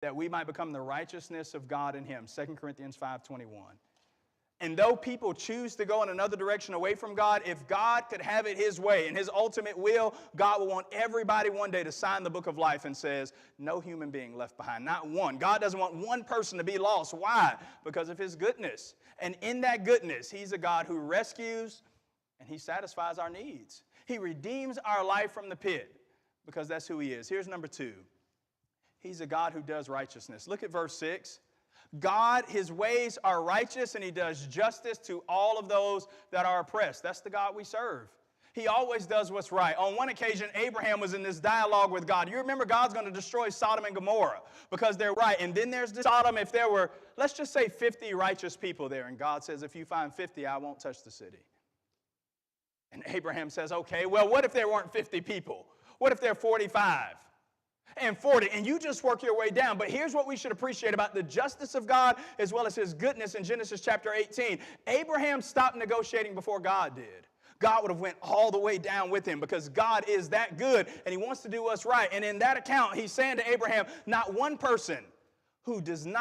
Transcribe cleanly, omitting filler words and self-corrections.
that we might become the righteousness of God in him. 2 Corinthians 5:21. And though people choose to go in another direction away from God, if God could have it his way, in his ultimate will, God will want everybody one day to sign the book of life and says, no human being left behind, not one. God doesn't want one person to be lost. Why? Because of his goodness. And in that goodness, he's a God who rescues and he satisfies our needs. He redeems our life from the pit because that's who he is. Here's number 2. He's a God who does righteousness. Look at verse 6. God, his ways are righteous, and he does justice to all of those that are oppressed. That's the God we serve. He always does what's right. On one occasion, Abraham was in this dialogue with God. You remember God's going to destroy Sodom and Gomorrah because they're right. And then there's Sodom. If there were, let's just say 50 righteous people there, and God says, if you find 50, I won't touch the city. And Abraham says, okay, well, what if there weren't 50 people? What if there are 45? And 40, and you just work your way down. But here's what we should appreciate about the justice of God as well as his goodness in Genesis chapter 18. Abraham stopped negotiating before God did. God would have went all the way down with him because God is that good and he wants to do what's right. And in that account, he's saying to Abraham, not one person who does not